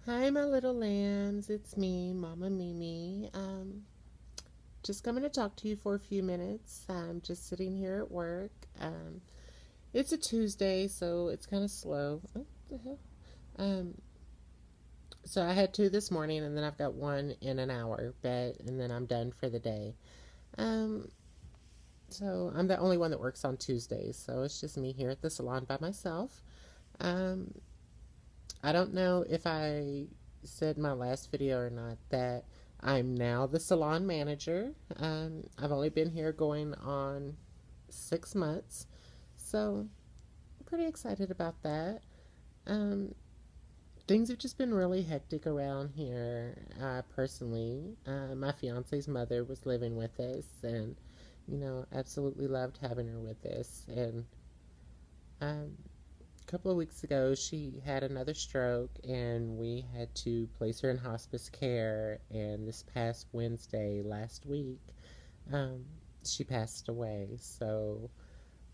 Hi, my little lambs. It's me, Mama Mimi. Just coming to talk to you for a few minutes. I'm just sitting here at work. It's a Tuesday, so it's kind of slow. What the hell? Um, so I had two this morning, and then I've got one in an hour, and then I'm done for the day. Um, so I'm the only one that works on Tuesdays, so it's just me here at the salon by myself. Um, I don't know if I said in my last video or not that I'm now the salon manager. I've only been here going on 6 months, so I'm pretty excited about that. Um, Things have just been really hectic around here. Personally, my fiance's mother was living with us, and absolutely loved having her with us. And um, a couple of weeks ago, she had another stroke, and we had to place her in hospice care. And this past Wednesday, last week, um, she passed away. So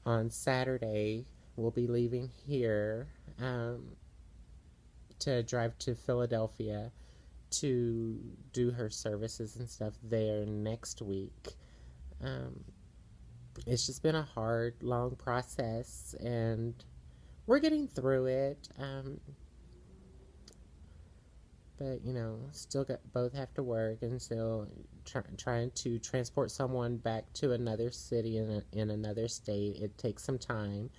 on Saturday, we'll be leaving here to drive to Philadelphia to do her services and stuff there next week. Um, it's just been a hard, long process, and we're getting through it. But still got both have to work, and still trying to transport someone back to another city in another state. It takes some time,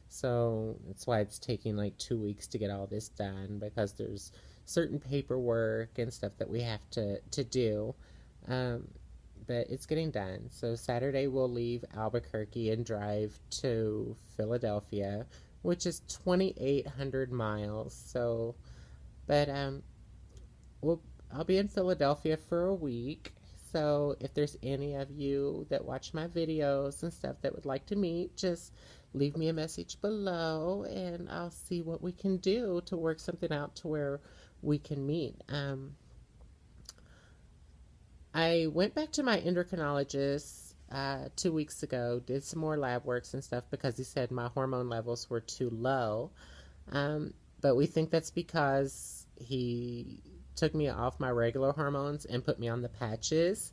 so that's why it's taking like 2 weeks to get all this done, because there's certain paperwork and stuff that we have to do. Um, but it's getting done. So Saturday we'll leave Albuquerque and drive to Philadelphia, which is 2,800 miles. So, but we'll I'll be in Philadelphia for a week. So if there's any of you that watch my videos and stuff that would like to meet, just leave me a message below, and I'll see what we can do to work something out to where we can meet. I went back to my endocrinologist 2 weeks ago, did some more lab works and stuff because he said my hormone levels were too low. But we think that's because he took me off my regular hormones and put me on the patches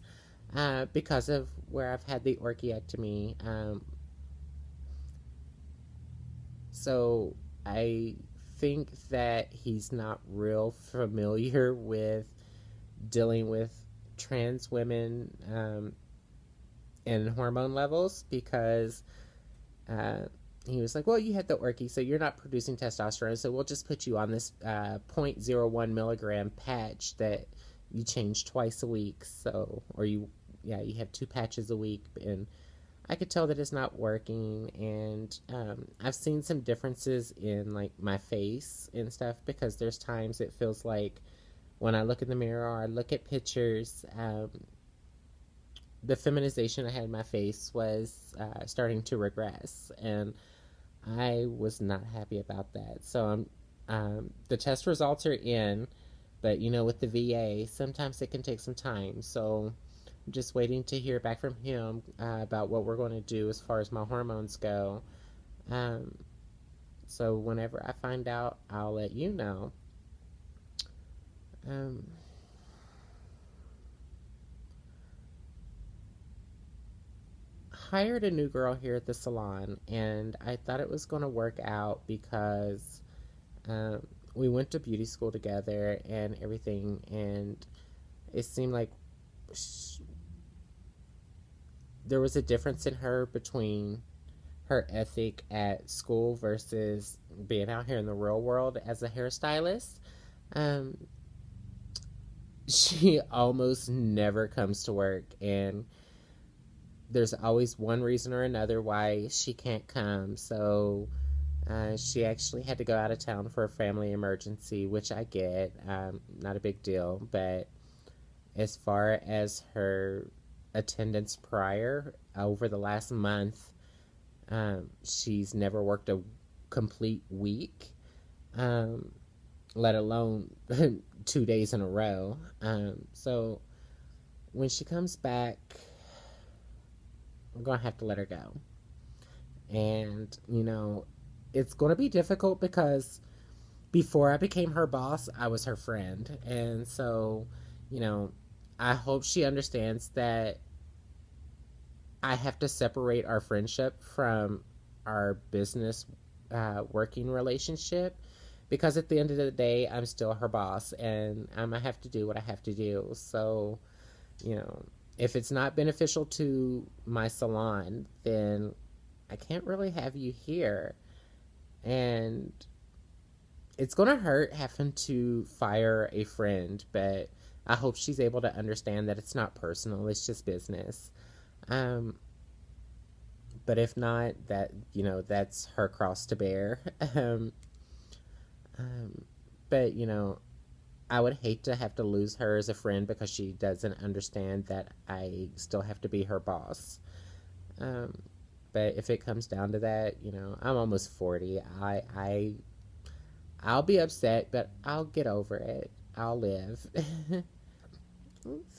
because of where I've had the orchiectomy. So I think that he's not real familiar with dealing with trans women and hormone levels, because uh, he was like, well, you had the orky, so you're not producing testosterone, so we'll just put you on this zero point 0.01 milligram patch that you change twice a week. So, or you have two patches a week. And I could tell that it's not working. And I've seen some differences in like my face and stuff, because there's times it feels like when I look in the mirror or I look at pictures, the feminization I had in my face was starting to regress, and I was not happy about that. So the test results are in, but with the VA, sometimes it can take some time. So I'm just waiting to hear back from him about what we're going to do as far as my hormones go. Um, so whenever I find out, I'll let you know. Um, Hired a new girl here at the salon, and I thought it was going to work out because um, we went to beauty school together and everything, and it seemed like there was a difference in her between her ethic at school versus being out here in the real world as a hairstylist. Um, she almost never comes to work, and there's always one reason or another why she can't come. So she actually had to go out of town for a family emergency, which I get, not a big deal. But as far as her attendance prior, over the last month, she's never worked a complete week, um, let alone 2 days in a row. So when she comes back, I'm going to have to let her go. And, it's going to be difficult because Before I became her boss, I was her friend. And so, you know, I hope she understands that I have to separate our friendship from our business working relationship, because at the end of the day, I'm still her boss and I have to do what I have to do. So, you know, if it's not beneficial to my salon, then I can't really have you here. And it's going to hurt having to fire a friend, but I hope she's able to understand that it's not personal, it's just business. Um, but if not, that, that's her cross to bear. um, um, but, I would hate to have to lose her as a friend because she doesn't understand that I still have to be her boss. Um, but if it comes down to that, I'm almost 40. I'll be upset, but I'll get over it. I'll live.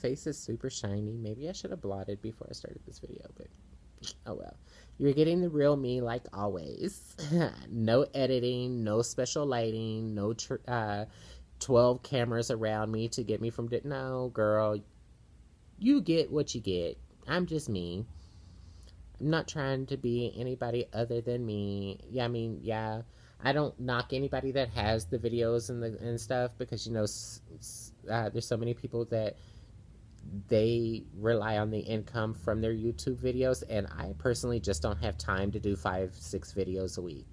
Face is super shiny. Maybe I should have blotted before I started this video, but oh well. You're getting the real me like always. No editing, no special lighting, no 12 cameras around me to get me from... No, girl. You get what you get. I'm just me. I'm not trying to be anybody other than me. Yeah, I mean, yeah. I don't knock anybody that has the videos and stuff, because there's so many people that they rely on the income from their YouTube videos, and I personally just don't have time to do 5-6 videos a week.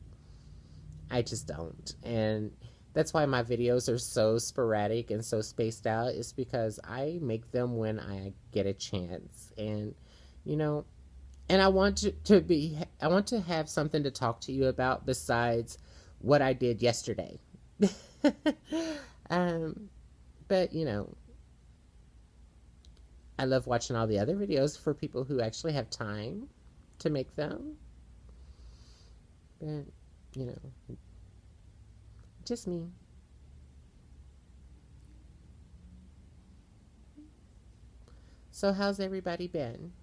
I just don't. And that's why my videos are so sporadic and so spaced out, is because I make them when I get a chance. And and I want I want to have something to talk to you about besides what I did yesterday. um but I love watching all the other videos for people who actually have time to make them. But, just me. So, how's everybody been?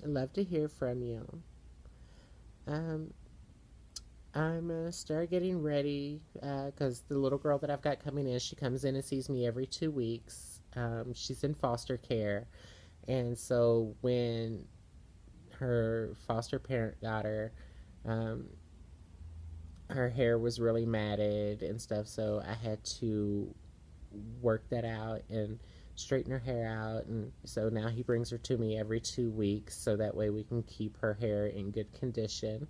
I'd love to hear from you. Um, I'm gonna start getting ready because the little girl that I've got coming in, she comes in and sees me every 2 weeks. She's in foster care, and so when her foster parent got her, um, her hair was really matted and stuff, so I had to work that out and straighten her hair out. And so now he brings her to me every 2 weeks, so that way we can keep her hair in good condition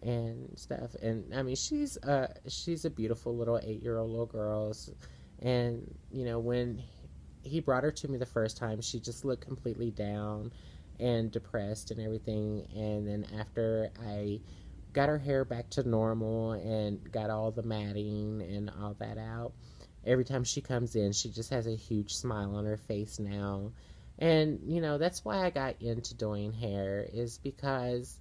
and stuff. And I mean, she's a beautiful little 8-year-old little girl. And when he brought her to me the first time, she just looked completely down and depressed and everything. And then after I got her hair back to normal and got all the matting and all that out, every time she comes in, she just has a huge smile on her face now. And that's why I got into doing hair, is because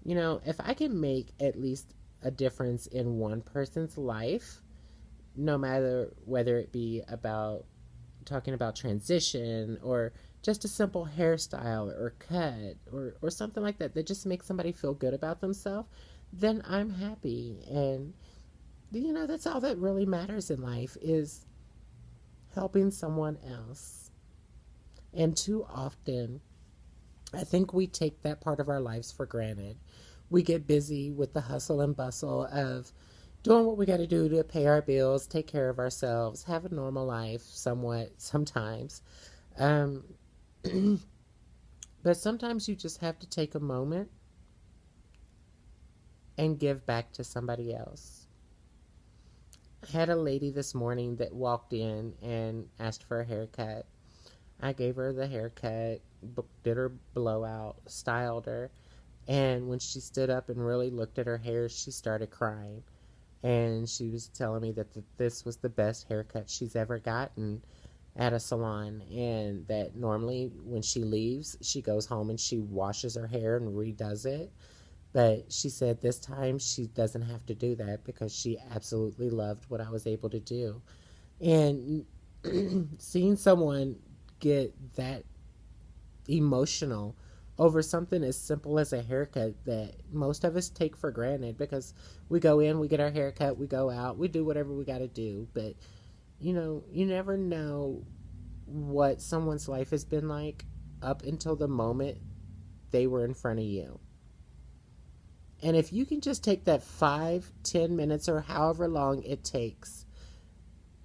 if I can make at least a difference in one person's life, no matter whether it be about talking about transition or just a simple hairstyle or cut or something like that just makes somebody feel good about themselves, then I'm happy. And that's all that really matters in life, is helping someone else. And too often, I think we take that part of our lives for granted. We get busy with the hustle and bustle of doing what we got to do to pay our bills, take care of ourselves, have a normal life sometimes. Um, but sometimes you just have to take a moment and give back to somebody else. I had a lady this morning that walked in and asked for a haircut. I gave her the haircut, did her blowout, styled her, and when she stood up and really looked at her hair, she started crying. And she was telling me that this was the best haircut she's ever gotten at a salon, and that normally when she leaves, she goes home and she washes her hair and redoes it. But she said this time she doesn't have to do that because she absolutely loved what I was able to do. And seeing someone get that emotional over something as simple as a haircut that most of us take for granted because we go in, we get our haircut, we go out, we do whatever we got to do. But, you never know what someone's life has been like up until the moment they were in front of you. And if you can just take that 5, 10 minutes, or however long it takes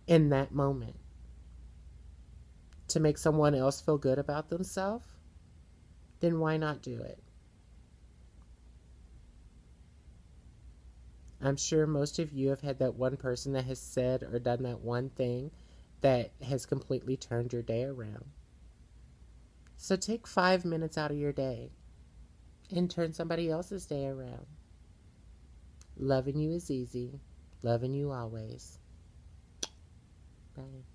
in that moment to make someone else feel good about themselves, then why not do it? I'm sure most of you have had that one person that has said or done that one thing that has completely turned your day around. So take 5 minutes out of your day and turn somebody else's day around. Loving you is easy. Loving you always. Bye.